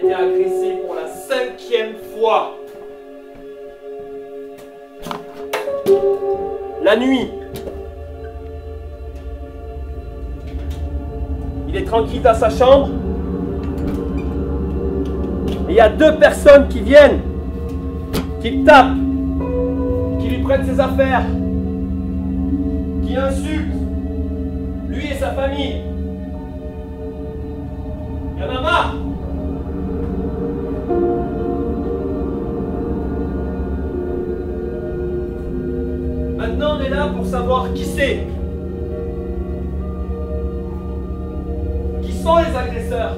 été agressé pour la 5e fois. La nuit. Il est tranquille dans sa chambre. Et il y a 2 personnes qui viennent, qui le tapent, qui lui prennent ses affaires, qui l'insultent, lui et sa famille. Il y en a marre. Maintenant, on est là pour savoir qui c'est. Qui sont les agresseurs?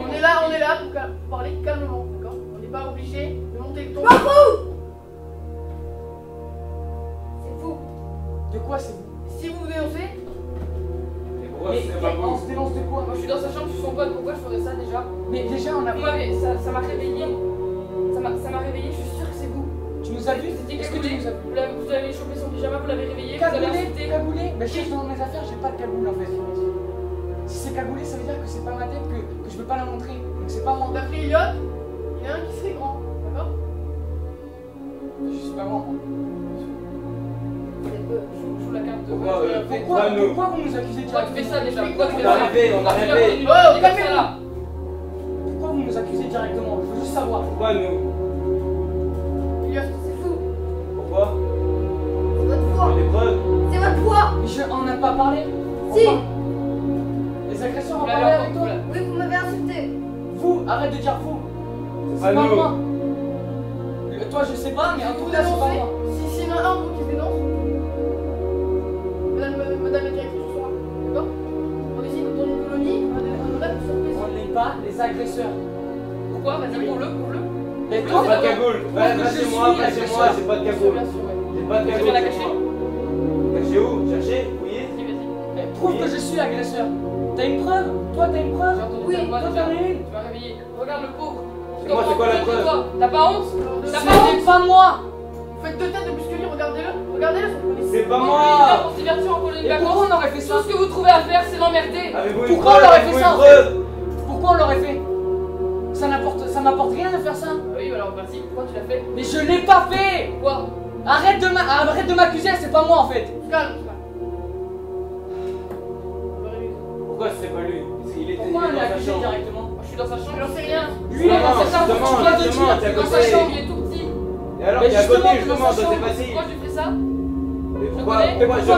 On est là pour parler calmement, d'accord? On n'est pas obligé de monter le ton. C'est vous. De quoi c'est vous? Si vous dénoncez. On se dénonce de quoi? Moi je suis dans sa chambre, je suis son pote, pourquoi je ferais ça déjà? Mais déjà on a pas. Ça m'a réveillé. Ça m'a réveillé, je suis sûr que c'est vous. Tu nous as vu? Est-ce que tu nous as vu? Vous avez chopé son pyjama, vous l'avez réveillé, vous cagoulé, avez insulté. Cagoulé? Mais je suis dans mes affaires, j'ai pas de cagoule en fait. Si c'est cagoulé, ça veut dire que c'est pas ma tête, que je veux pas la montrer. Donc c'est pas moi. D'après Elliot, il y en a un qui serait grand, d'accord? Je suis pas moi. Je joue la carte de pourquoi vous nous accusez Pourquoi tu fais ça déjà? Pourquoi tu fais On a ça? rêvé, on a rêvé. Pourquoi vous nous accusez directement? Je veux juste savoir. Pourquoi nous? Elliot, c'est fou. Pourquoi? C'est votre foi. Des preuves. C'est votre foi. On n'a pas parlé. Si. Les agresseurs ont parlé avec toi. Oui, vous m'avez insulté. Vous, arrête de dire vous. C'est pas nous. moi. Toi, je sais pas, mais en tout cas, c'est pas moi. Si y en a un qui se dénonce, madame la directrice, je serai. D'accord? On est ici dans une colonie, on est là pour surprise. On n'est pas les agresseurs. Pourquoi? Vas-y, pour le. Mais Pas de cagoule. Lâchez-moi, j'ai pas de cagoule. Bien sûr, ouais. J'ai pas de Tu cagoule. viens la cacher? Cacher où? Chercher? Fouiller? Vas-y. Prouve que je suis agresseur. T'as une preuve? Toi, t'as une preuve? Oui, toi, t'en as une? Tu m'as réveillé. Regarde le pauvre. C'est moi, c'est quoi la preuve? T'as pas honte? T'as pas C'est honte? pas moi. Vous faites 2 têtes de musculi, regardez-le. Regardez-le, son policier. C'est pas On moi. se divertir en colonie de Et pourquoi vacances. on aurait fait ça? Tout ce que vous trouvez à faire, c'est l'emmerder. Avez-vous une Pourquoi preuve? on aurait Avez-vous fait une ça, en preuve? Pourquoi on l'aurait fait? Ça m'apporte rien de faire ça. Oui, alors vas-y, pourquoi tu l'as fait? Mais je l'ai pas fait. Pourquoi? Arrête de m'accuser, c'est pas moi en fait. Calme. Pourquoi c'est pas lui? Il était Pourquoi on dans l'a sa accusé chambre. directement? Moi, je suis dans sa chambre, j'en sais rien. Lui, il est dans sa chambre, tu dois de demande, dire. t'es à Dans sa côté. chambre, il est tout petit. Et alors, Mais t'es à côté, justement, je dans demande, sa c'est chambre, facile. Pourquoi tu fais ça? Mais pourquoi connais. je fais ça?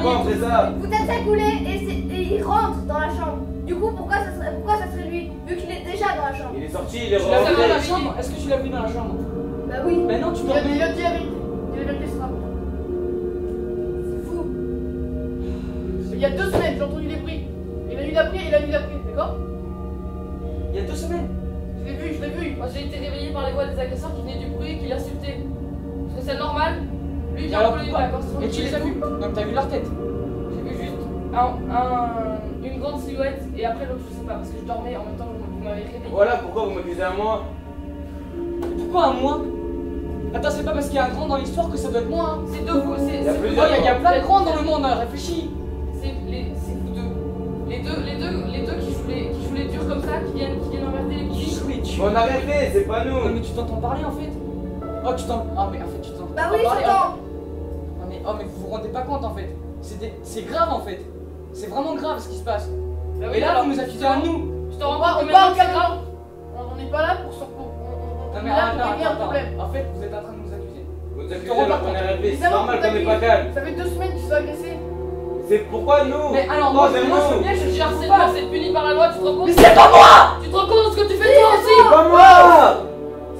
Pourquoi on fait ça? Vous êtes cagoulé et il rentre dans la chambre. Du coup, pourquoi ça serait lui, vu qu'il est déjà dans la chambre? Il est sorti, il est Tu l'as vu dans la rentré. chambre? Est-ce que tu l'as vu dans la chambre? Bah oui. Ben non, tu Il dois. a dit la vérité. Il a la vérité, c'est ça. C'est fou. Il y a 2 semaines, j'ai entendu les bruits. Et la nuit d'après, d'accord? Il y a 2 semaines. Je l'ai vu. Moi, j'ai été réveillé par les voix des agresseurs qui venaient du bruit et qui l'insultaient. Est-ce que c'est normal? Lui, il vient en Alors, colonie de pourquoi? vacances. Et tu les as vus? Donc t'as vu leur tête? J'ai vu juste une grande silhouette et après l'autre, je sais pas, parce que je dormais en même temps que vous m'avez réveillé. Voilà pourquoi vous m'accusez à moi. Pourquoi à moi? Attends, c'est pas parce qu'il y a un grand dans l'histoire que ça doit être moi. Hein. C'est deux vous, Il y a Oh, plusieurs. il y a plein de grands dans le monde, réfléchis. c'est vous deux. Les deux qui jouent les durs comme ça, qui viennent emmerder les petits. On a rêvé, c'est pas Non, nous. mais tu t'entends parler en fait. Oh, tu t'entends. Ah, mais en fait, tu t'entends. Bah oui, parler. j'entends. Mais vous vous rendez pas compte en fait. C'est grave en fait. C'est vraiment grave ce qui se passe. Bah oui, Et là, alors, vous nous accusez à nous. Je te rends pas, On parle c'est grave. On n'est pas là pour se. Non, On mais est là pour régler un attends. problème. En fait, vous êtes en train de nous accuser. Vous nous accusez alors qu'on est rêvé, c'est Évidemment normal qu'on qu'on n'est pas calme. Ça fait 2 semaines qu'ils sont agressés. C'est pourquoi nous? Mais alors, Oh, moi, c'est moi, je veux nous. bien, Je je suis dis harcèlement, c'est puni par la loi, tu te rends compte? Mais c'est pas moi. Tu te rends compte de ce que tu fais toi aussi? C'est pas moi.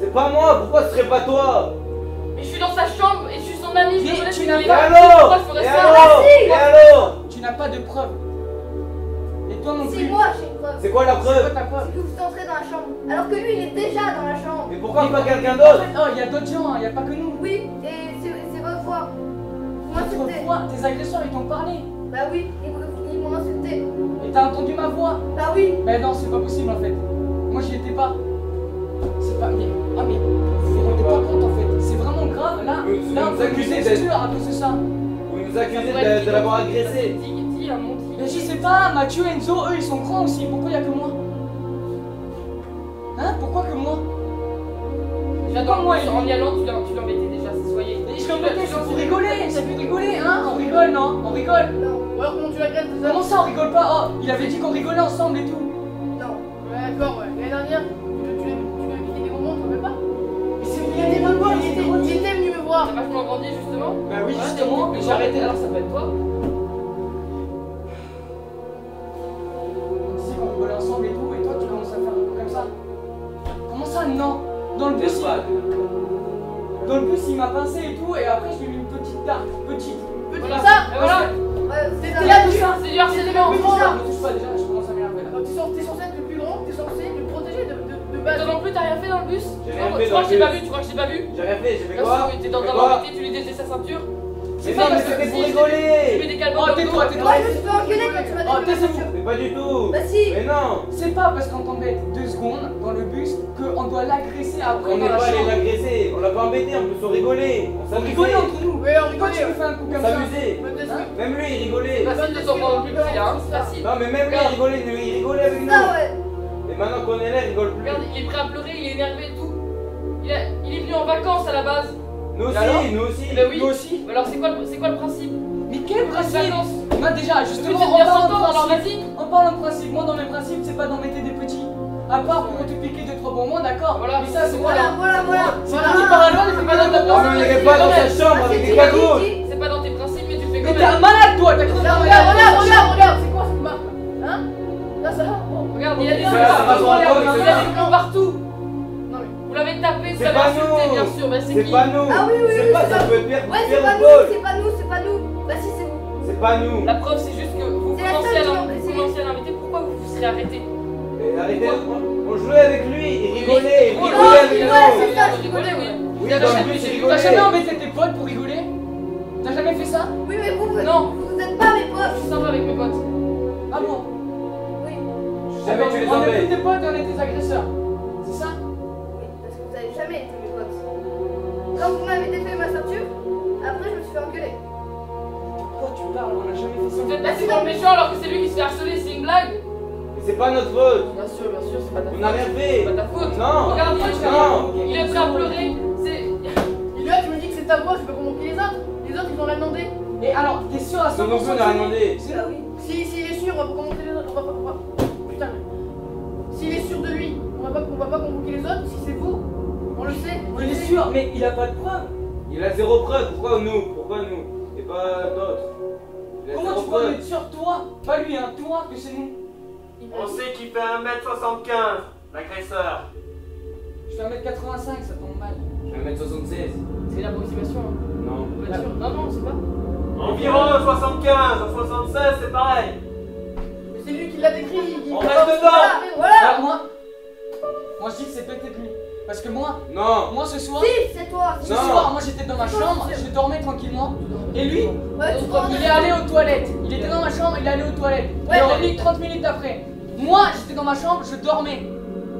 C'est pas moi, pourquoi ce serait pas toi? Mais je suis dans sa chambre et je suis son son ami, je Mais le connais, tu il n'as est pas- là. Et alors Pourquoi je ferais Et ça? alors Et alors Tu n'as pas de preuves. Et toi non C'est plus. moi, j'ai une preuve. C'est quoi la C'est quoi preuve? ta preuve? C'est que vous êtes entré dans la chambre. Alors que lui, il est déjà dans la chambre. Mais pourquoi pas quelqu'un d'autre? Oh, il y a d'autres gens, il n'y a pas que nous. Oui, et c'est votre voix. Vous m'insultez. Autrefois, tes agresseurs ils t'ont parlé. Bah oui, ils m'ont insulté. Et t'as entendu ma voix. Bah oui. Mais non, c'est pas possible en fait. Moi j'y étais pas. C'est pas. Mais. Ah mais. Vous vous rendez pas compte en fait. C'est vraiment grave. Là, Vous là on nous peut accusez nous d'être- exclure à cause de ça. Vous nous accusez de l'avoir agressé. Dis, un menti. Mais je sais pas, Mathieu, Enzo, eux ils sont grands aussi. Pourquoi y a que moi? Hein? Pourquoi que moi? Déjà, Pourquoi dans moi le bus, en y allant, tu l'embêtais déjà, c'est soyez. Et je l'embêtais, c'est pour rigoler, c'est pour rigoler, hein? On rigole, non? On rigole. Non, Ou alors, comment tu l'agresses déjà? Comment ça on rigole pas? Oh, il avait dit qu'on rigolait ensemble et tout. non. Ouais, d'accord, ouais. L'année dernière, tu lui as invité des moments, tu ne pas? Mais c'est Il était venu me voir. T'as vachement grandi, justement. Bah oui, Ouais, justement, mais mais j'ai arrêté. alors ça peut être toi. On disait qu'on rigolait ensemble et tout, et toi tu commences à faire un peu comme ça. Comment ça, non? Dans le bus, il m'a pincé et tout, et après je lui ai mis une petite tarte, petite. Voilà. Ça, et voilà. C'est là, là, c'est du harcèlement. Mais ça, me touche pas déjà, je commence à m'énerver là. T'es censé être le plus grand, t'es censé le protéger de base. Toi non plus, t'as rien fait dans le bus. J'ai Tu rien crois fait tu dans crois le que j'ai pas bus. vu, tu crois que j'ai pas vu? J'ai rien fait, j'ai fait Bien quoi? sûr, il était en J'ai train fait quoi? d'embêter, tu lui déchets sa ceinture. Mais pas non, mais parce que c'était pour si, rigoler! Tu mets des calmants Oh, dans le tais-toi, dos. tais-toi. Moi, je me suis fait engueuler quand tu m'as Oh, dit taisez-vous. Mais pas du tout! Bah si. Mais non! C'est pas parce qu'on t'embête 2 secondes dans le bus qu'on doit l'agresser après On dans n'est la pas allé chambre. l'agresser, on l'a pas embêté, on peut se rigoler! On On rigolait s'amusait! entre nous. Oui, on Pourquoi rigolait. tu nous fais un coup On comme ça? s'amusait! Hein? Même lui il C'est rigolait! facile de s'en prendre plus petit, hein. C'est facile. Non mais même lui il rigolait avec nous! Ça, ouais. Et maintenant qu'on est là, il rigole plus! Regarde, il est prêt à pleurer, il est énervé et tout. Il est venu en vacances à la base. Nous aussi, alors nous aussi! Ben oui. Nous aussi. Alors c'est quoi le principe? Mais quel principe? Vacances. Moi déjà, Tu veux justement, te en dire parlant 100 ans, alors de principe, vas-y. en parlant de principe, moi dans mes principes, c'est pas d'embêter des petits. À part pour te piquer 2-3 bons mots, d'accord? Voilà. Mais ça, c'est Voilà, voilà, voilà. C'est qui par alors, c'est pas dans ta Non mais on n'était pas dans sa chambre avec des cagoules! C'est pas dans tes principes, mais tu fais Mais comme t'es un malade toi, t'as cru Regarde, c'est quoi cette marque? Hein? Là, ça va? Regarde, il y a des Ça va se rendre compte, il y a des plombs partout. Non mais, vous l'avez tapé, vous C'est l'avez pas insulté, nous. bien sûr. Bah c'est C'est qui? pas nous! Ah oui, oui, C'est oui, pas, c'est ça pas peut être Pierre Ouais, c'est Pierre pas ou nous, Paul! c'est pas nous, c'est pas nous. Bah si, c'est vous. C'est pas nous! La preuve, c'est juste que vous C'est la commencez seule à qui- l'inviter. Pourquoi vous serez arrêté? Et arrêtez, on jouait avec lui, il rigolait, il Oh, rigolait avec ouais, nous! c'est ça, je rigolais, oui. Oui, Vous avez dans le jamais- bus, il T'as rigolait! jamais embêté tes potes pour rigoler? T'as jamais fait ça? Oui, mais vous, Non. vous êtes pas mes Je potes. suis sympa avec mes potes. Ah bon? Oui, Jamais tu les On est embêtes! plus tes potes et on est tes agresseurs. C'est ça? oui, parce que vous avez jamais été mes potes. Quand vous m'avez défait ma ceinture, après je me suis fait engueuler. Pourquoi tu parles? On a jamais fait ça. Vous êtes assis dans le méchant alors que c'est lui qui se fait harceler, c'est une blague? Mais c'est pas notre faute! Bien sûr, c'est pas ta On faute. n'a rien fait! C'est pas ta faute. Non! Regarde, Non! il est prêt à pleurer. C'est. Et là, tu me dis que c'est ta voix, je peux convoquer les autres. Les autres, ils ont rien demandé. Et alors, t'es sûr à 100% Nous non plus on n'a rien demandé! C'est là, oui. S'il est sûr, on va pas convoquer les autres. On va pas. Putain. S'il est sûr de lui, on va pas convoquer les autres. Si c'est vous, on le sait. On Il le est sait. sûr, mais il a pas de preuves. Il a zéro preuve, pourquoi nous? Pourquoi nous? Et pas d'autres? Il a Comment zéro tu peux preuve. être sûr, toi? Pas lui, hein, toi, que c'est nous. On sait qu'il fait 1m75, l'agresseur. Je fais 1m85, ça tombe mal. 1m76. C'est l'approximation. Hein. Non. Pour être sûr. Non, c'est pas. Environ 75, 76, c'est pareil. Mais c'est lui qui l'a décrit. On reste dedans. Voilà. Alors moi je dis que c'est peut-être lui. Parce que moi ce soir, Si, c'est toi. ce Non. soir, moi j'étais dans ma C'est toi, chambre, c'est- je dormais tranquillement. Et lui, Ouais, tu prends il est allé aux toilettes. Il était dans ma chambre, il est allé aux toilettes. Il Ouais, est mais- revenu 30 minutes après. Moi, j'étais dans ma chambre, je dormais.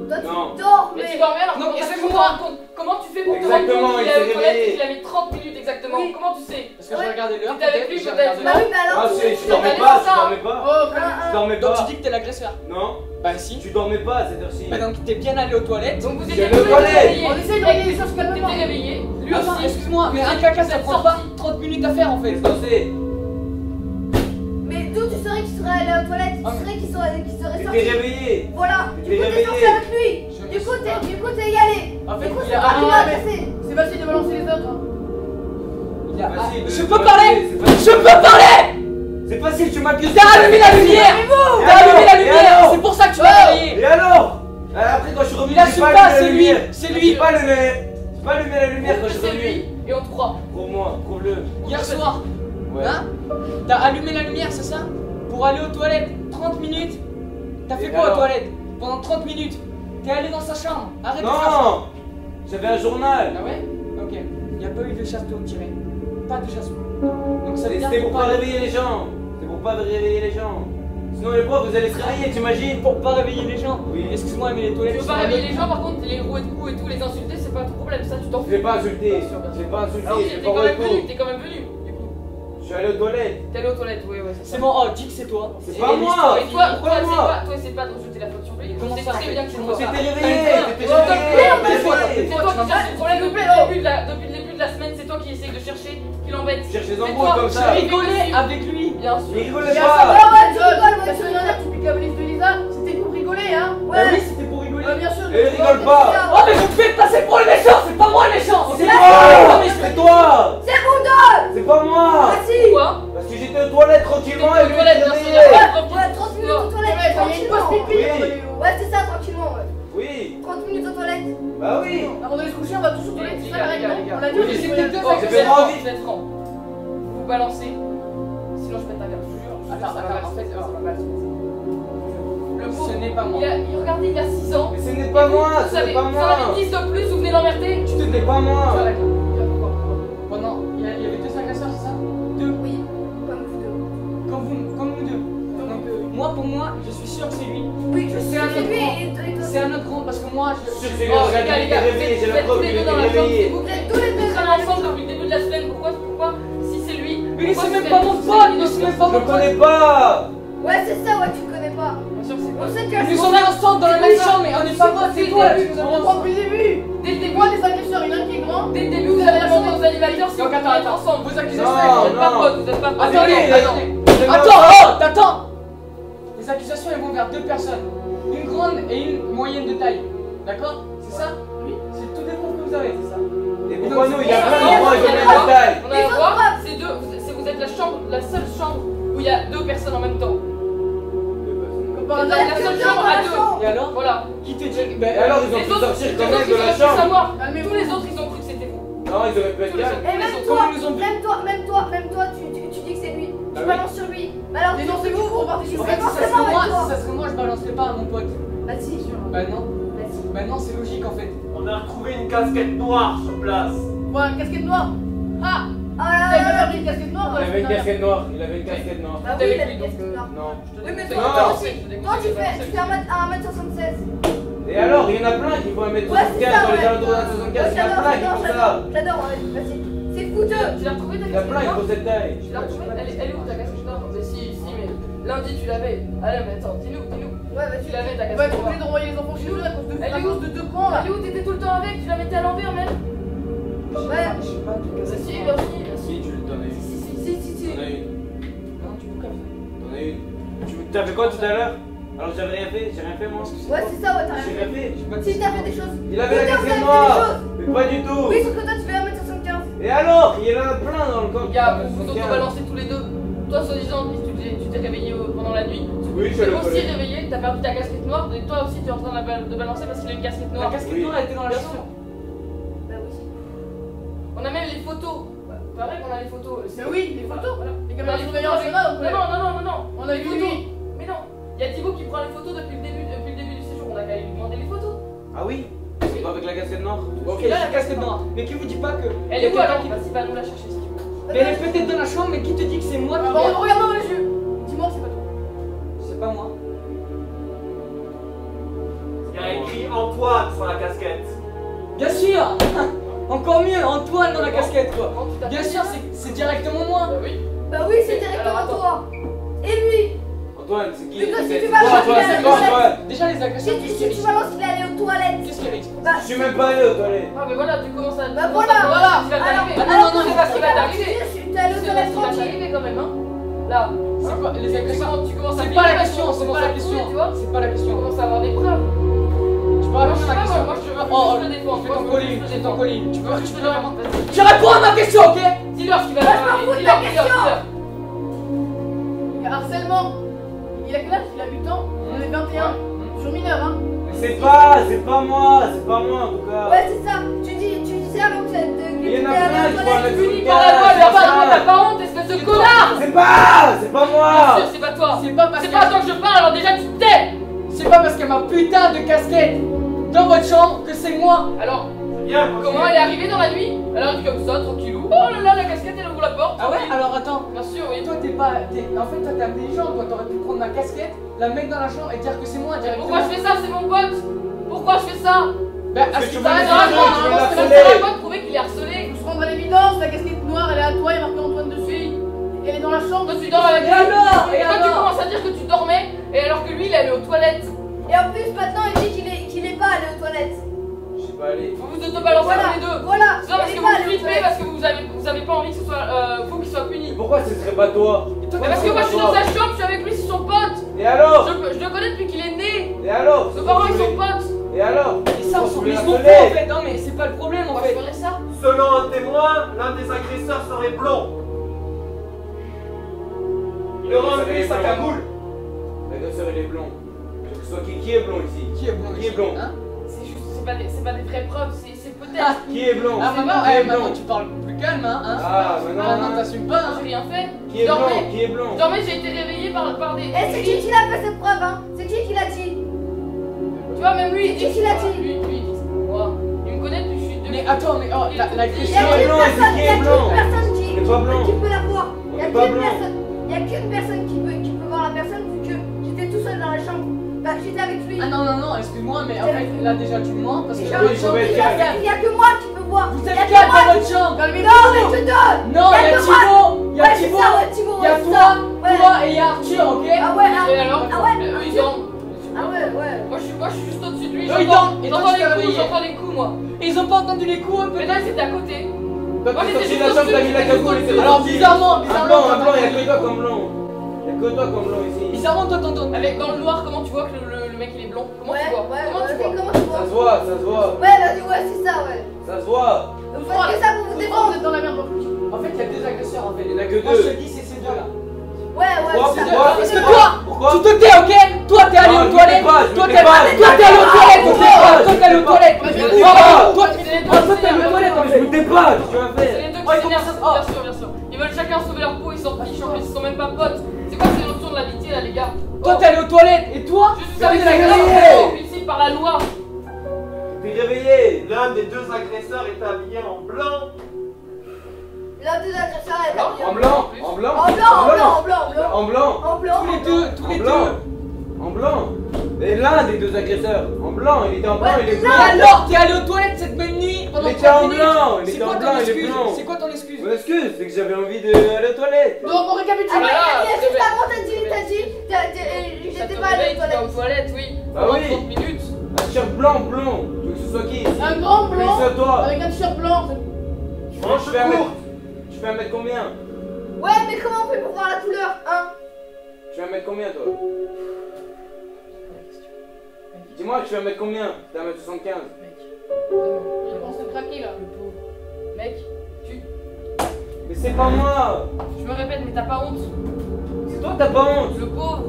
Toi, tu Non. dors, Mais tu mais. dormais alors Non, comment t'as fait excuse-moi. pour te rendre compte? Comment tu fais pour te rendre Exactement, compte qu'il il est s'est aux toilettes et réveillé. qu'il a mis 30 minutes exactement? Oui. Comment tu sais? Parce que j'ai regardé l'heure. T'étais avec peut-être, lui, j'ai peut-être. regardé Bah l'heure. oui, mais alors. Ah, tu- tu dormais allé pas, voir tu ça. dormais pas. Oh, Tu dormais Donc pas. tu dis que t'es l'agresseur. Non, Bah si. tu dormais pas à cette heure-ci. Bah donc t'es bien allé aux toilettes. Donc vous Je étiez le tous les deux connais. réveillés. On essaye de régler les choses calmement. T'étais réveillé. Lui Attends, aussi. excuse-moi, mais un caca ça Vous prend êtes pas sortis. 30 minutes à faire en fait. C'est censé. Mais d'où tu saurais qu'il serait allé aux toilettes? Tu Ah, mais- saurais qu'il serait T'étais sorti. réveillé. Voilà. T'étais Du coup, t'es réveillé. sorti avec lui. Je Du coup, sais pas. t'es y allé. En fait, Du coup, il c'est a pas lui arrêté. agressé. C'est facile de balancer les autres. Hein. Il a- Facile, Je c'est peux facile, parler. c'est facile. Je peux parler. C'est facile, tu m'accuses. T'as allumé la lumière. Et T'as allumé la alors Et lumière. alors C'est pour ça que tu m'as réveillé. Et alors Après, quand je suis revenu, Il assume pas, c'est lui. C'est lui. J'ai pas allumé la lumière quand je Prouve suis que c'est revenu. lui et on te croit. Prouve-moi, prouve-le. pour aller aux toilettes. 30 minutes. T'as fait Et quoi aux alors? toilettes? Pendant 30 minutes. T'es allé dans sa chambre. Arrête de faire ça. Non, j'avais un journal. Ah ouais? Ok. Il n'y a pas eu de chasse-d'eau tiré. Pas de chasse-d'eau. Donc ça veut dire C'était pour qu'on pas parle- réveiller les gens. C'était pour pas réveiller les gens. Sinon les profs vous allez se réveiller, t'imagines? Pour pas réveiller les gens. Oui. Excuse-moi, mais les Tu toilettes. veux pas réveiller les gens, par contre, les rouer de coups et tout, les insulter, c'est pas ton problème, ça tu t'en Je fous. vais pas insulter. Bien sûr, bien sûr. Je vais pas insulter. Ah oui, Je vais t'es pas quand même voir venu, t'es quand même venu, du coup. Je suis allé aux toilettes. T'es allé aux toilettes, ouais, c'est C'est ça. bon, oh, dis que c'est toi. C'est Et pas moi. l'histoire est Et toi, finie. Pourquoi moi? toi, c'est pas de rejeter la faute sur lui. Comment C'est ça, très en bien fait? que tu le Comment vois. ça? J'étais réveillé. T'es J'étais toi, réveillé. c'est toi qui tu vas cherches le problème m'insulter. depuis le début de la semaine, c'est toi qui essaye de chercher, qui l'embête. Je cherche les C'est embrouilles toi. comme ça. J'ai rigolé avec lui. Bien sûr. Il rigolait Bien pas. sûr. Ah ouais, tu rigoles, moi La tu semaine rigoles. dernière, tu piques la valise de Lisa, c'était pour rigoler, hein. Bah oui, c'était pour rigoler. Ouais, bien sûr. Et rigole pas. Oh, mais vous me faites passer pour le méchant. C'est pas moi le méchant. C'est ok? toi. mais C'est toi. C'est vous deux. C'est pas moi. Ah si. Quoi? Parce que j'étais aux toilettes tranquillement et lui il s'est réveillé. Ouais, 30 minutes aux toilettes, Ouais, il y a une pause tranquillement. pipi. Ouais, c'est ça, tranquillement, ouais. Oui. 30 minutes aux toilettes. Bah oui. Avant d'aller se coucher, on va tous aux toilettes, c'est ça la règle, non? On l'a dit, Oui, on c'est dit, peut-être oh, ça que je j'ai vais être franc, envie. je vais être franc. Vous balancez, sinon je pète ta gueule, je te jure. Attends, en fait, ça va mal se passer. Le pauvre, ce n'est pas moi. regardez, il y a 6 ans. Mais ce n'est pas moi. Vous Ce n'est avez pas vous en moi. avez 10 de plus, vous venez l'emmerder. Ce n'est pas moi. Ça va, pourquoi? Pendant, il y avait 2 agresseurs, c'est ça? 2. Oui, comme vous deux. Comme nous deux. Donc, moi, pour moi, je suis sûr que c'est lui. Oui, je C'est sais, un c'est autre lui grand. et toi. C'est un autre grand parce que moi, je. Sûr que c'est lui. Oh, Regarde, il était réveillé. J'ai la preuve tous les qu'il deux était dans la chambre, c'est réveillé. vous Vous êtes tous les deux traînez dans la ensemble chambre. depuis le début de la semaine. Pourquoi si c'est lui? Mais c'est même vous pas êtes mon tous pote, les mais deux c'est même pas Je mon le pote. connais pas. Ouais, c'est ça, ouais, tu le connais pas. Bien sûr, c'est On pas. sait que Nous sommes ensemble dans la même chambre, mais on n'est pas potes, c'est toi. On reprend depuis le début. Dès le début, moi des agresseurs, il y en a un qui est grand. Dès le début, vous avez demandé aux animateurs si Donc, vous attends, êtes attends. ensemble. Vos Vous accusations, êtes pas non. potes, vous êtes pas potes. Attendez, Attendez. attends, oh, t'attends. Les accusations, elles vont vers 2 personnes. Une grande et une moyenne de taille. D'accord? C'est ça? Oui. C'est tout des preuves que vous avez, c'est ça? Et pourquoi nous? Il y a On plein a de points un de même taille. On a un voir, c'est deux, vous êtes la seule chambre où il y a 2 personnes en même temps. Par La hasard, seule quelqu'un chambre dans à la 2. chambre. Et alors? Voilà. Qui te dit? Et Ben, alors ils ont Les pu autres, sortir les quand autres, même ils de la auraient pu chambre. savoir. Tous les autres, ils ont cru que c'était vous. Non, ils auraient pu être Tous les calmes. autres. Et même Comme toi, ils nous ont vu. même toi, tu dis que c'est lui. Bah Tu oui. balances sur lui. Bah alors, Les autres, c'est vous, on participe. En c'est fait, si ça forcément serait moi, avec toi. si ça serait moi, je balancerais pas à mon pote. Bah si, Bah non. vas-y. Bah non, c'est logique en fait. On a retrouvé une casquette noire sur place. Ouais, une casquette noire. Ah, Ah t'avais là pas là. pris une casquette noire? Il avait une casquette noire. Il avait une casquette noire. Bah T'es oui, avec il a lui, une donc, casquette noire. Non. Oui, mais Je te toi, Non. aussi. Toi, tu fais 1m76. Et alors, il y en a plein qui font 1m75 Ouais, c'est ça, dans les ouais. alentours d'un 75. Il y en a plein qui font ça. J'adore, vas-y. C'est coûteux. Tu l'as retrouvée ta Il y en a casquette plein qui noire? font cette taille. Tu l'as retrouvée? Elle est où ta casquette noire? Mais si, mais lundi tu l'avais. Allez, mais attends, dis-nous. Ouais, vas-y. Tu l'avais ta On va être casquette obligé noire. d'envoyer les enfants chez nous à cause de, Elle à est cause où? de 2 cons là. Elle est où? T'étais tout le temps avec, tu la mettais à l'envers même. Ouais. Je sais pas, tu Bah casses. si, merci. Si, tu t'en as une. Si. T'en as une. Non, tu peux comme ça. T'en as une. T'as fait quoi tout à l'heure? Alors j'avais rien fait, j'ai rien fait moi. Ouais, c'est ça, ouais, t'as J'ai rien rien fait. fait. Si, t'as fait des choses. Il avait la Putain, casquette vous avez fait noire. des choses. Mais pas du tout. Oui, sauf que toi, tu fais 1m75. Et alors? Il y en a plein dans le camp. Les gars, vous vous auto-balancez tous les deux. Toi, soi-disant, tu t'es réveillé pendant la nuit. Oui, je Tu suis t'es aussi allé. réveillé, t'as perdu ta casquette noire. Et toi aussi, tu es en train de balancer parce qu'il a une casquette La noire. casquette Oui. noire, elle était dans la Bien chambre. Bah oui. On a même les photos. Pareil qu'on a les photos. Mais oui, les photos. Voilà. Les On a caméras de les surveillance, photos c'est là, avec- Non. On a les vu photos. lui. Mais non. Il y a Thibaut qui prend les photos depuis le début du séjour. On a qu'à lui demander les photos. Ah oui? C'est pas avec la casquette noire? Ok, Là, j'ai la casquette noire. Mais qui vous dit pas que. Elle est où alors? Vas-y, va nous la chercher si tu veux. Mais elle est peut-être dans la chambre, mais qui te dit que c'est moi qui Ah, viens? regarde-moi dans les yeux. Dis-moi que c'est pas toi. C'est pas moi. Il y a écrit Antoine sur la casquette. Bien sûr. Encore mieux, Antoine dans la casquette quoi. Comment tu t'appelles? Bien sûr, c'est directement moi. Bah oui. Bah oui, c'est directement Alors, toi. Et lui. Antoine, c'est qui? Lucas, si C'est tu toi, vas Antoine, voir, c'est il toi, a la Antoine. Déjà les agresseurs. Si tu balances qu'il est allé aux toilettes. Qu'est-ce qu'il y avait? Bah, Je suis même pas allé aux toilettes. Ah, mais voilà, tu commences à. Bah voilà. Voilà, ce qui va Alors, t'arriver. non, non, c'est pas ce qui va t'arriver. Je suis allé aux C'est toilettes ce qui va tranquille. t'arriver quand même, hein. Là. C'est quoi les agresseurs? Tu commences à C'est piquer pas la parce question, qu'on c'est commence pas à la question. trouver, tu vois. C'est pas la Tu question. commences à avoir des preuves. Tu peux Moi, répondre je à ma sais pas, question. moi, je veux Oh, juste le défendre. je Moi, fais ton je veux colline, juste je le fais ton défendre. colline. Tu peux Je te le demande. Vas-y. Je réponds à ma question, ok? Dis-leur ce qui va Moi, je m'en t'arriver. fous de ta question. Il y a harcèlement. Il a quel âge? Il a 8 ans. On est 21. Sur mineur, hein. C'est pas moi en tout cas. Ouais, c'est ça. Tu disais avant que Il y en a plein qui vont aller Puni sur par la loi, le mais apparemment gaz. t'as pas honte, espèce de connard. C'est pas moi. Bien sûr, c'est pas toi. toi. C'est pas parce C'est que... pas à toi que je parle, alors déjà tu te tais. C'est pas parce qu'il y a ma putain de casquette dans votre chambre que c'est moi. Alors, Bien, comment elle est arrivée dans la nuit? Elle arrive comme ça, tranquillou. Oh là là, la casquette, elle ouvre la porte. Ah ouais, tranquille. alors attends. Bien sûr, oui. Toi t'es pas... En fait toi t'es intelligent, toi t'aurais pu prendre ma casquette, la mettre dans la chambre et dire que c'est moi directement. Pourquoi je fais ça? C'est mon pote. Pourquoi je fais ça? Bah à Parce ce que qui tu paraît, voulais dans la dire, chambre, tu hein, veux parce que Ça la- ne sert à quoi de prouver qu'il est harcelé? Pour se rendre à l'évidence, la casquette noire, elle est à toi, il y a marqué Antoine dessus. Elle est dans la chambre. Toi tu dors avec Et lui. alors Et toi tu commences à dire que tu dormais, et alors que lui il est allé aux toilettes. Et en plus, maintenant, il dit qu'il est pas allé aux toilettes. Je sais pas aller. Vous vous autobalancez Voilà, tous les deux. voilà. C'est pas parce il que est pas vous allé aux flippez, toilettes. parce que vous avez pas envie que ce soit vous qui soit puni. Pourquoi ce serait pas toi? Mais parce que moi je suis dans sa chambre, je suis avec lui, c'est son pote. Et alors? Je le connais depuis qu'il est né. Et alors? Nos parents ils sont potes. Et alors? Et ça on s'en voulait fout l'appeler. en fait, non mais c'est pas le problème en Pourquoi je fait. ferais ça? Selon un témoin, l'un des agresseurs serait blond. Il aurait enlevé sa cagoule. L'agresseur il est blond. Que ce soit qui est blond ici? Qui est blond Qui est ici, blond? hein? C'est juste, c'est pas des vraies preuves, c'est peut-être. Qui est blond? Ah maman, Qui est maintenant blond? tu parles plus calme hein, Ah, Maintenant maintenant. t'assumes pas hein. J'ai rien fait. Qui est Je blond? dormais. Qui est blond? Je dormais, j'ai été réveillée par des. Et c'est qui l'a fait cette preuve, hein? C'est qui l'a dit? Tu vois, même lui il dit. C'est qui l'a dit? Lui il dit. Moi. Il me connaît depuis que je suis deux. Mais attends, mais oh, Il y a l'agression... Qui est qu'une blanc, personne, qui il y a est qu'une blanc? personne On est pas blanc. qui peut la voir. On Il y a est pas qu'une blanc. personne. Il y a qu'une personne qui peut voir la personne vu que j'étais tout seul dans la chambre. Bah, j'étais avec lui. Ah non, non, non, excuse-moi, mais en fait, là déjà tu mens parce que... Déjà, Oui, je vais déjà, dire. il y a que moi qui peux voir. Vous Il y êtes a que quatre moi dans votre chambre. Non, mais je te donne. Non, il y a que moi. Thibaut, il y a Ouais, c'est Thibaut, ça, ouais, Thibaut, il y a ouais, c'est toi, ça. Ouais. toi et il y a Arthur, ok? Ah ouais, Et alors ah ouais, eux ils dorment. ah ouais, ouais. Moi je suis juste au-dessus de lui. Eux, ils dorment, et toi, J'entends tu t'es les coups, réveillé. j'entends les coups moi. Et ils ont pas entendu les coups, eux, Mais là c'était à côté. Toi, Moi, t'es j'étais sorti de juste la chambre, au-dessus, t'as mis la j'étais cagoule et juste t'es Alors sorti. bizarrement, Un blanc, t'as il y a entendu. que toi comme blanc. Il y a que toi comme blanc ici. Bizarrement, toi t'entends. Avec dans le noir, comment tu vois que le mec il est blond? Comment Ouais, tu vois? ouais, Comment tu ok, vois? comment tu Ça vois? se voit, ça se voit. Ouais, vas-y, ouais, c'est ça, ouais. Ça se voit. Vous faites que ça pour vous Vous défendre. êtes dans la merde en plus. En fait, il y a deux agresseurs en fait. Il y en a que Moi je te deux. dis, c'est ces deux là. Ouais, ouais, Pourquoi? c'est ça. Pourquoi? Parce que C'est toi, Pourquoi? tu te tais, ok? Toi t'es allé Non, aux je me toilettes. tais pas, je me Toi tais t'es pas, toi t'es allé aux toilettes, je me ok? tais pas, Toi t'es allé aux toilettes. Mais je Oh, me tais toi, pas. toi t'es allé aux toilettes en Je fait. me tais pas, qu'est-ce que tu vas C'est faire? les deux Oh, qui ils commencent s'énervent, à- bien sûr, bien sûr. Ils veulent chacun sauver leur peau, ils s'en fichent, en plus ils sont même pas potes. C'est quoi ces notions de l'amitié là les gars? Toi t'es allé aux toilettes et toi Juste vous t'es allé savez à la que galerie. c'est ici par la loi. T'es réveillé. L'un des deux agresseurs est habillé en blanc. L'un des agresseurs est habillé En blanc, en blanc, En blanc, en blanc, en blanc, en blanc. en blanc, En blanc. Tous les deux, tous les en blanc, deux. en blanc. Et l'un des deux agresseurs, en blanc, il était en blanc, Ouais, il est Et blanc. alors, t'es allé aux toilettes cette même nuit pendant Il était en 30 minutes. blanc, il C'est était en quoi blanc, ton il est excuse? blanc. C'est quoi ton excuse? Mon excuse, c'est que j'avais envie d'aller aux toilettes. Donc on récapitule. Ah, mais Voilà, il y a c'est juste vrai. avant, t'as dit, Ça j'étais te pas allé réveille, aux tu vas toilettes. aux toilettes, oui. Ah Pendant oui. 30 minutes. Un t-shirt blanc, blond. Tu veux que ce soit qui ici? Un grand Tu veux que blanc ce soit toi. avec un t-shirt blanc. Moi, je fais un mètre. Tu fais un mètre combien? Ouais, mais comment on fait pour voir la couleur, hein? Tu fais un mètre combien, toi? Dis-moi, tu fais un mètre combien? T'es 1m75. Il commence à craquer là. Mec, Mais c'est pas moi. je me répète, mais t'as pas honte. C'est toi, t'as pas honte. Le pauvre.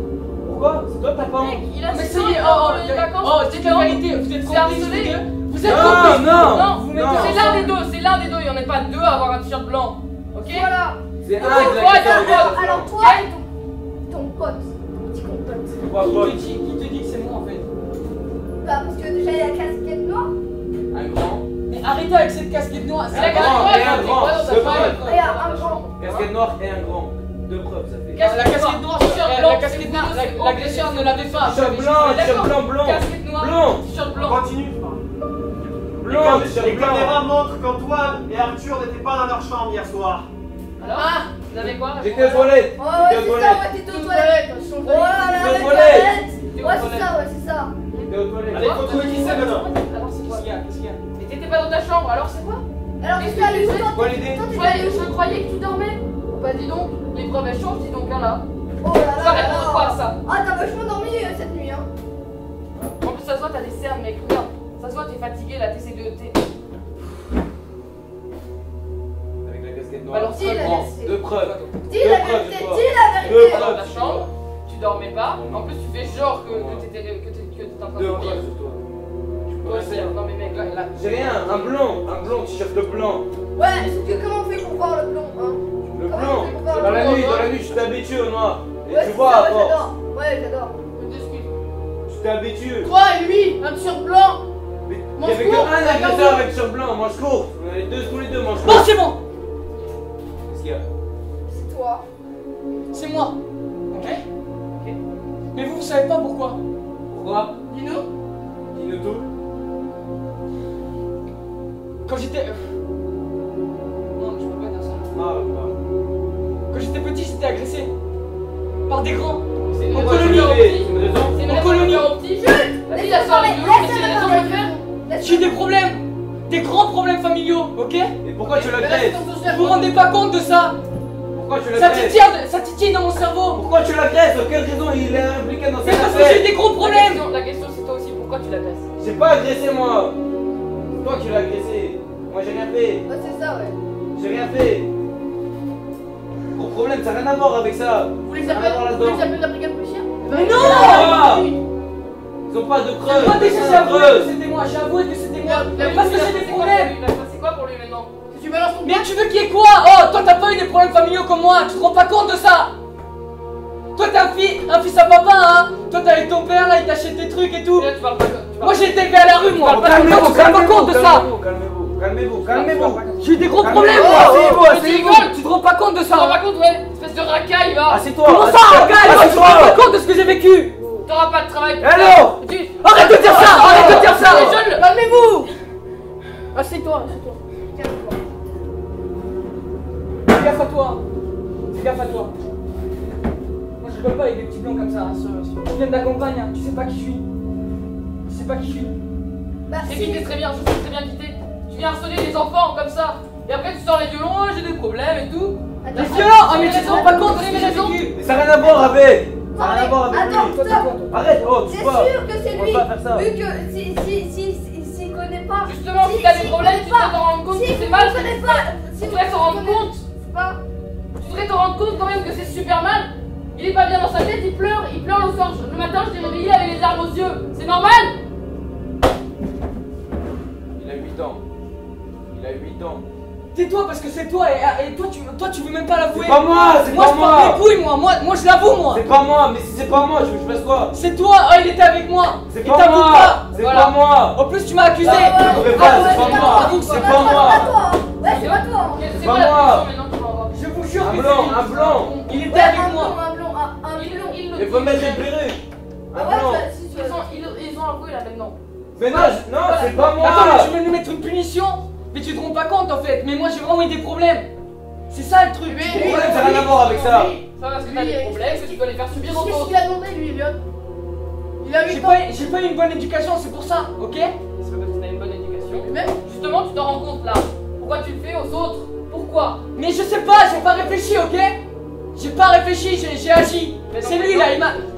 Pourquoi? C'est toi, t'as pas Mec, honte. il a Mais 6 ça ans, y il est, va avoir oh, les vacances. oh, dites la vérité, vous êtes C'est complices harcelé. les deux. Vous êtes Non, complices. non, Non, vous non. mettez c'est l'un des deux, c'est l'un des deux. Il y en a pas deux à avoir un t-shirt blanc. Ok? Voilà. C'est un Toi, de toi, l'agresseur. toi, Alors toi et ton pote, ton petit pote. Pourquoi pas? Qui te dit que c'est moi en fait? Bah parce que déjà il y a la casquette noire. Un grand. Mais arrêtez avec cette casquette noire. C'est C'est la la grand, casquette et un noire, grand, c'est quoi dans ta deux feuille? preuves. Regarde, un grand. Casquette noire et un grand. Deux preuves, ça fait. Casquette la casquette noire, t-shirt la blanc, casquette c'est noire, bon, l'agresseur ne l'avait pas. T-shirt blanc, t-shirt blanc, blanc. Casquette noire, Blanc. t-shirt On blanc. continue. Blanc, t-shirt Les blanc. caméras montrent qu'Antoine et Arthur n'étaient pas dans leur chambre hier soir. Alors, vous avez quoi? J'étais aux toilettes. Ouais, ouais, J'étais aux c'est ça, toilettes. ouais, t'étais aux Aux toilettes. toilettes, ils sont Oh là là, T'étais aux les toilettes. toilettes. T'étais aux Ouais, c'est toilettes. ça, ouais, c'est ça. J'étais aux toilettes. Allez, faut trouver qui c'est maintenant. Alors c'est quoi? Qu'est-ce qu'il y a? Qu'est-ce qu'il y a? Mais t'étais pas dans ta chambre, alors c'est quoi? Alors tu t'es allé où toi? Quoi l'idée? Toi t'es allé où? Je croyais que tu dormais. Bah dis donc, les preuves elles changent, dis donc hein, là. Oh là Tu là vas là répondre quoi à là. ça? Ah t'as vachement dormi cette nuit hein. En plus ça se voit, t'as des cernes mec, regarde. Ça se voit, t'es fatigué là, t'essaies de... Avec la casquette Bah, alors, noire. dis la Grand. vérité. Deux preuves. Dis Deux la preuves, vérité, toi. dis la Deux vérité. Dans preuves. ta chambre, tu dormais pas. En plus tu fais genre que t'étais en train de Deux dormir. preuves sur toi. Toi aussi, non mais mec, là, J'ai rien, un blanc, t-shirt blanc. Ouais, sauf que comment on fait pour voir le blond hein? Le Comment blanc. on fait pour voir Dans le la blond? nuit, je suis habitué au noir. Et Et Ouais, tu c'est vois, ça, à ouais, force, j'adore. Ouais, j'adore. Je t'excuse. tu t'es habitué. Toi et lui, un t-shirt blanc. Mais il Mange n'y avait court, qu'un regarde-nous. agresseur avec sur blanc, manche courte. On est tous les deux, manche Bon, courte. c'est bon. Qu'est-ce qu'il y a? C'est toi. C'est moi. Ok. Mais vous savez pas pourquoi. Pourquoi? Dis-nous. Dis-nous tout. Quand j'étais. Non, je peux pas dire ça. Ah, Quand j'étais petit, j'étais agressé. Par des grands. C'est une Pourquoi raison tu de faire l'as au fait? petit. C'est une raison? C'est une En raison de colonie. faire au petit. Vas-y, Laisse-le la soeur parler, est violente, mais c'est une laisse-le raison parler. de faire. J'ai eu des problèmes. Des grands problèmes familiaux, ok? Et pourquoi tu l'agresses? Vous vous rendez pas compte de ça? Pourquoi tu Ça l'agresses? titille dans mon cerveau. Pourquoi tu l'agresses? Pour quelle raison il est impliqué dans C'est cette parce que j'ai eu affaire? des gros problèmes. La question c'est toi aussi, pourquoi tu l'agresses? J'ai pas agressé moi. C'est toi qui l'as agressé. Moi j'ai rien fait. Ouais, c'est ça, ouais. J'ai rien fait. Gros problème, ça n'a rien à voir avec ça. Vous voulez que Ça n'a rien à voir j'appelle là-dedans. la brigade policière? Mais non! Ah Ils ont pas de preuves. Moi déjà j'ai Personne n'a de avoué que preuves. c'était moi, j'ai avoué que c'était moi. Il a Mais parce que voulu j'ai des C'est quoi problèmes. pour lui? C'est quoi pour lui maintenant? Si tu balances ton Mais tu veux qu'il y ait quoi? Oh, toi t'as pas eu des problèmes familiaux comme moi, tu te rends pas compte de ça? Toi t'es un fils à papa, hein? Toi t'es avec ton père là, il t'achète des trucs et tout. Et là, tu parles pas. Moi j'ai été élevé à la rue, moi. Bon, Toi tu te rends pas compte de ça. Calmez-vous. J'ai eu des gros Calmez-vous. problèmes, Oh, moi. c'est bon, Mais c'est tu bon. rigoles, tu te rends pas compte de Tu te rends pas ça. compte, ouais? Espèce de racaille, va! Assieds-toi. Comment ça, regarde, toi, tu te rends pas compte de ce que j'ai vécu? T'auras pas de travail. Hello. Arrête de dire ça, arrête de dire ça. Les jeunes, Calmez-vous. Assieds-toi, assieds-toi. Fais gaffe à toi. Fais gaffe à toi. Moi je rigole pas avec des petits blancs comme ça. Hein. Tu viens de la campagne, hein. Tu sais pas qui je suis. Tu sais pas qui je suis. Bah, c'est si. qui t'es très bien, je sais très bien qui t'es. Tu viens harceler des enfants comme ça. Et après tu sors les violons, oh, j'ai des problèmes et tout. Les violents. Ah mais tu te rends pas compte de ce que Mes j'ai raisons. vécu. Mais ça n'a rien à voir avec. Ça n'a rien à voir avec Attends, lui. Toi, c'est quoi, toi? Arrête, oh, tu C'est vois. sûr que c'est On lui. va pas faire ça. Vu que s'il connaît pas. Justement, si t'as des problèmes, tu devrais t'en rendre compte que c'est mal. Si vous connaissez pas. Tu devrais t'en rendre compte. C'est pas. Tu devrais t'en rendre compte quand même que c'est super mal. Il est pas bien dans sa tête, il pleure le soir. Le matin, je l'ai réveillé avec les larmes aux yeux. C'est normal? Il a 8 ans. Il a 8 ans. Tais-toi parce que c'est toi et toi tu veux même pas l'avouer. C'est pas moi, c'est Moi pas je parle moi. des couilles moi je l'avoue moi. C'est pas moi, mais si c'est pas moi, tu veux que je fasse quoi? C'est toi, oh il était avec moi. C'est Il pas t'avoue moi. pas. C'est Voilà. pas moi. En plus tu m'as accusé. Je pourrais pas, c'est pas moi. Avoue que C'est c'est pas moi. C'est pas toi. Ouais, c'est pas toi. C'est pas quoi la moi. question maintenant que tu vas avoir? Je vous jure Un que blanc, c'est un blanc. Il était Ouais, avec un moi. blond, un blond, un blond. Il faut mettre une perruque. Ah Un ouais, blanc. si tu veux. Ils ont avoué là maintenant. Mais non, non, c'est pas moi. Attends, mais tu veux nous mettre une punition? Mais tu te rends pas compte en fait. Mais moi j'ai vraiment eu des problèmes. C'est ça le truc. Le problème, ça n'a rien à voir avec ça. C'est pas parce que t'as des problèmes que tu dois les faire subir aux Qu'est-ce autres. qu'il a demandé, lui, Elliot? Il a 8 ans. J'ai pas eu une bonne éducation, c'est pour ça, ok? C'est pas parce que t'as une bonne éducation. Même Justement, tu t'en rends compte là. Pourquoi tu le fais aux autres? Pourquoi? Mais je sais pas, j'ai pas réfléchi, ok? J'ai pas réfléchi, j'ai agi. Mais non, C'est mais lui non. là,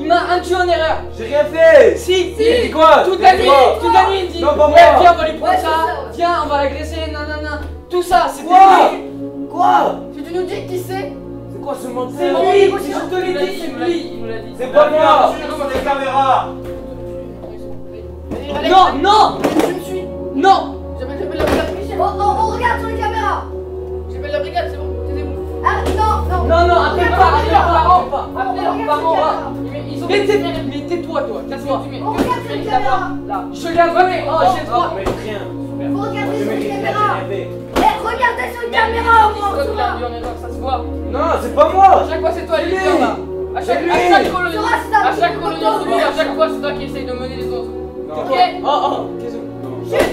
il m'a induit en erreur. J'ai rien fait. Si, Il dit quoi? toute Il la dit nuit, quoi? toute la nuit il me dit Non, pas ouais, moi. viens on va lui prendre Ouais, c'est ça, ça, ouais. viens on va l'agresser, nanana. Tout ça, c'était Quoi? lui. Quoi? si tu nous dis qui c'est, C'est quoi ce monde? C'est Non, lui, mais si je te Il l'ai nous l'a dit, dit, c'est il nous l'a dit, lui. il nous l'a dit. C'est pas moi. Sur les caméras. allez, Non, non, je me suis. non. J'appelle la brigade policière. On regarde sur les caméras. J'appelle la brigade, c'est bon, taisez-vous. Ah, non. Non, non, appelle pas, appelle pas. Appelez leurs Regarde parents. sur les caméras. Ils ont Mais tais-toi toi, Qu'est-ce tais-toi. que tu mets? On Qu'est-ce regarde que tu sur les mérites d'avoir caméras. là? Je l'ai avoué, oh j'ai le droit. Je mérite rien. Faut regarder Je sur les mérite rien, j'ai caméras. rien fait. Eh, regardez sur les caméras, au moins, C'est toi qui l'as Sora. mis en erreur, ça se voit. Non, c'est pas moi. À chaque fois, c'est toi C'est le lui. leader là. À chaque colonie, Sora, c'est un à chaque petit colonie, poteau, à ouais. chaque fois, c'est toi qui essaye de mener les autres. Non. Ok? Oh, qu'est-ce que... Chut.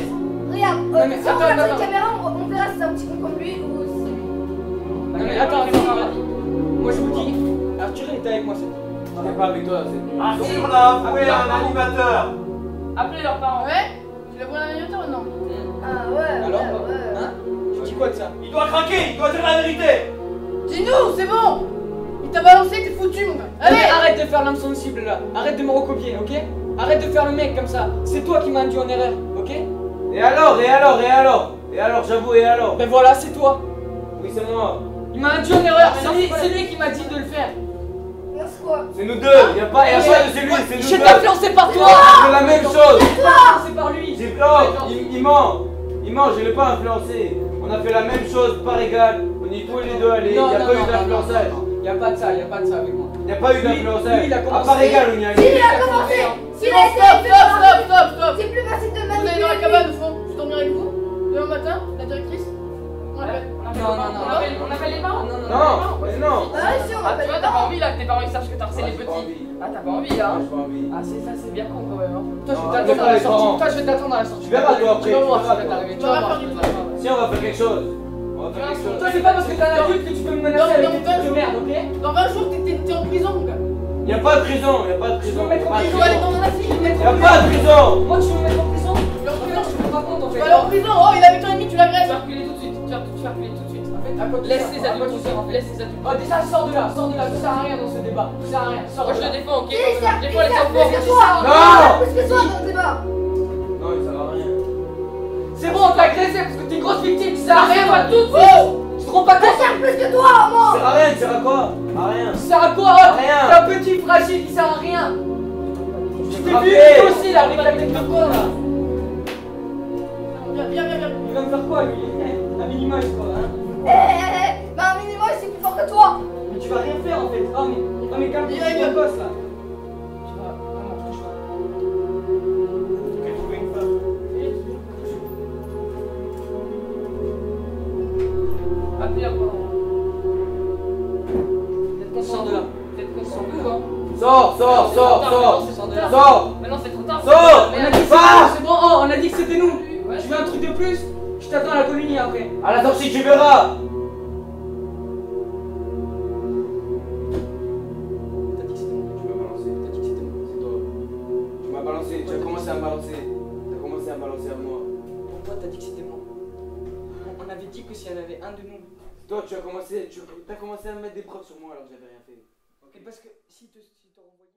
Regarde, Non, mais si on attends, regarde sur attends. les caméras, on verra si c'est un petit con comme lui ou si c'est lui. Non mais attends, moi je vous dis, Arthur il était avec moi, c'est tout. On n'est pas avec toi, c'est lui. Arthur l'a avoué à un animateur. Appelez leurs parents. Ouais? Tu l'as volé un animateur ou non? Ah ouais, Alors, ouais. hein? Tu dis quoi de ça? Il doit craquer, il doit dire la vérité. Dis-nous, c'est bon! Il t'a balancé, t'es foutu, mon gars. Allez, Allez! arrête de faire l'homme sensible là. Arrête de me recopier, ok? Arrête de faire le mec comme ça. C'est toi qui m'as induit en erreur, ok? Et alors, j'avoue, et alors? Ben voilà, c'est toi. Oui, c'est moi. Il m'a induit en erreur. C'est lui qui m'a dit de le faire. Non, c'est quoi? C'est nous deux. Y a pas de c'est lui, c'est nous J'étais deux. influencé par toi. C'est la même chose. Influencé par lui. J'ai il ment. Il ment, je l'ai pas influencé. On a fait la même chose par égal. On y est tous les deux allés. Non, Y a non, pas eu non, d'influençage. non, non, non. Y a pas de ça avec moi. Il n'y a pas eu d'influenceur. Lui, il a À commencé. part égal, on y a S'il a commencé, s'il a été Stop. c'est plus facile de Vous allez manipuler. dans la cabane au fond, je dormirai avec vous. Demain matin, la directrice. On l'appelle. On appelle les parents. Non, mais non. Ah, si, on Ah, tu appelle vois, les t'as pas parents. envie là que tes parents ils sachent que t'as harcelé les J'ai pas petits. envie. Ah, t'as pas envie là. J'ai pas envie. Ah, ça c'est bien con quand même. Hein. Toi, je Non, vais appelle t'attendre pas à la les parents. sortie. Toi, je vais t'attendre à la sortie. Tu verras, toi, après. Tu vas voir Tu ça verras. va t'arriver. Tu On vas va voir. faire du bruit. Si, on va faire quelque chose. On va faire quelque chose. Toi, c'est pas parce que t'es un adulte que tu peux me menacer avec des trucs de merde, ok? Dans 20 jours, t'es en prison, mon gars. Il n'y a pas de prison, il n'y a pas de Tu prison. veux me mettre en Pas de Tu prison? vas aller dans la fille. Il n'y a pas de prison. Moi, tu veux me mettre en prison? Tu vas en En fait, prison. tu te rends pas compte en Tu fait. vas aller en prison. Oh, il a 8 ans et demi, tu Tu l'agresses. vas reculer tout de suite. Tu vas reculer tout de suite. En fait, à quoi tu Laisse sers? les À quoi adultes tu sers, en fait? laisse les adultes. Oh, déjà, sors de là, ça sert à rien dans ce débat. Ça sert à rien, sors Moi de je là. le défends, ok? Il sert Des plus fois les enfants. que toi. Non. Il sert plus que toi dans le débat. Non, il sert à rien. C'est bon, on t'a agressé parce que t'es une grosse victime, ça sert à rien. Pas tout de Oh! suite. Tu te rends pas Ça compte? sert plus que toi, au Ça moins. sert à rien, il sert à quoi? À rien. Ça sert à quoi? Rien. T'es un petit fragile qui sert à rien. Je t'ai vu Frappé. lui aussi là avec la tête de con là. Viens. Il va me faire quoi lui? Un minimum quoi, hein? Bah, un minimum, c'est plus fort que toi. Mais tu vas rien faire en fait. Oh mais calme-toi, Il y a c'est une- mon boss là. Tu vas vraiment touche pas. Tu peux trouver une femme. Ah, Pierre, pardon. Peut-être qu'on sort de là. Peut-être qu'on s'en fout, hein. Sors. Sors. Maintenant c'est trop tard. Sors. On a dit que c'était Va. nous, c'est bon, oh, on a dit que c'était nous. Ouais. Tu veux un truc de plus? Je t'attends à la colonie après. À la sortie, tu verras. T'as dit que c'était bon. Tu m'as balancé. T'as dit que c'était bon. C'est toi. Tu m'as balancé. Tu as commencé à me balancer. Tu as commencé à me balancer à moi. Pourquoi t'as dit que c'était bon? On avait dit que s'il y en avait un de nous. Toi, tu as commencé à me mettre des preuves sur moi alors que j'avais rien fait. Et parce que si te renvoyais.